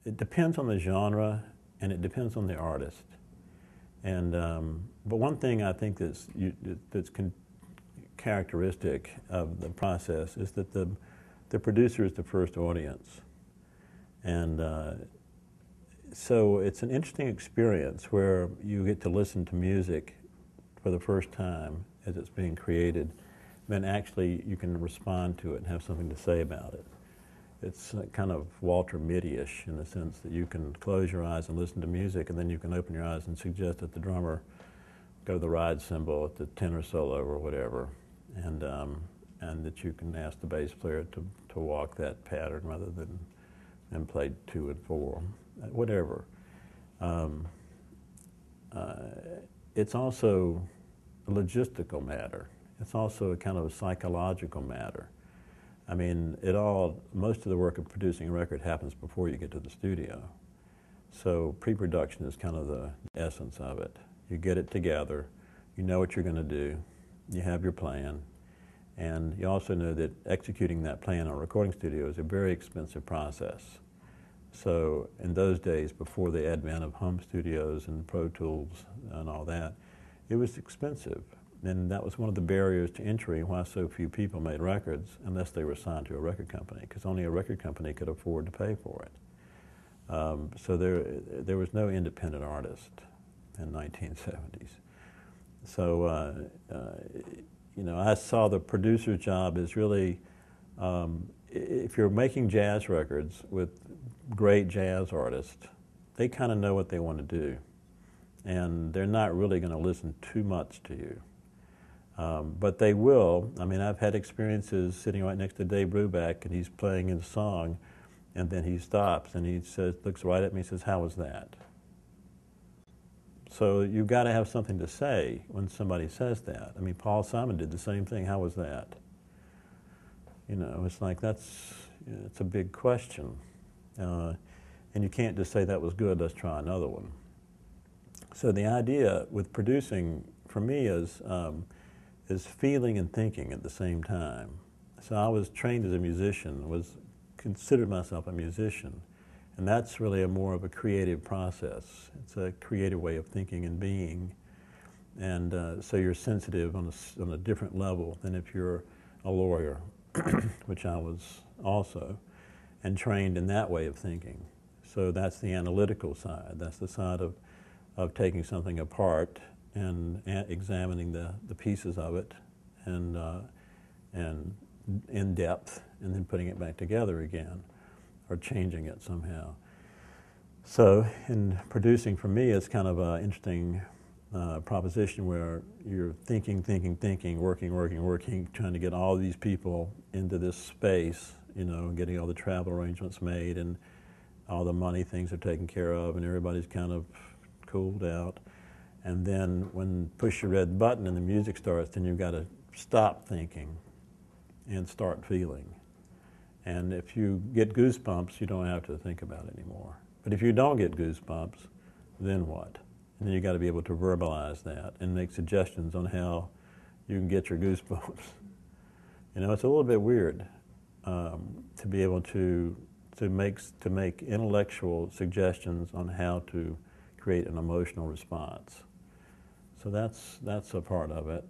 it depends on the genre and it depends on the artist. And but one thing I think that's characteristic of the process is that the producer is the first audience, and so it's an interesting experience where you get to listen to music for the first time as it's being created. Then actually you can respond to it and have something to say about it. It's kind of Walter Mitty-ish in the sense that you can close your eyes and listen to music, and then you can open your eyes and suggest that the drummer go to the ride cymbal at the tenor solo or whatever, and that you can ask the bass player to walk that pattern rather than play 2 and 4, whatever. It's also a logistical matter. It's also a kind of a psychological matter. I mean, most of the work of producing a record happens before you get to the studio. So pre-production is kind of the essence of it. You get it together, you know what you're going to do, you have your plan, and you also know that executing that plan in a recording studio is a very expensive process. So in those days, before the advent of home studios and Pro Tools and all that, it was expensive. And that was one of the barriers to entry why so few people made records unless they were signed to a record company, because only a record company could afford to pay for it. So there was no independent artist in the 1970s. So, you know, I saw the producer's job as really, if you're making jazz records with great jazz artists, they kind of know what they want to do. And they're not really going to listen too much to you. But they will. I mean, I've had experiences sitting right next to Dave Brubeck, and he's playing his song, and then he stops and he says, looks right at me and says, "How was that?" So you've got to have something to say when somebody says that. I mean, Paul Simon did the same thing. How was that? You know, it's like it's a big question. And you can't just say that was good, let's try another one. So the idea with producing, for me, is feeling and thinking at the same time. So I was trained as a musician, considered myself a musician, and that's really more of a creative process. It's a creative way of thinking and being, and so you're sensitive on a different level than if you're a lawyer, which I was also, and trained in that way of thinking. So that's the analytical side. That's the side of taking something apart and examining the pieces of it and in depth, and then putting it back together again or changing it somehow. So in producing, for me, it's kind of an interesting proposition where you're thinking, working, trying to get all these people into this space, you know, getting all the travel arrangements made and all the money things are taken care of, and everybody's kind of cooled out. And then when push your red button and the music starts, then you've got to stop thinking and start feeling. And if you get goosebumps, you don't have to think about it anymore. But if you don't get goosebumps, then what? And then you've got to be able to verbalize that and make suggestions on how you can get your goosebumps. You know, it's a little bit weird to be able to make intellectual suggestions on how to create an emotional response. So that's a part of it.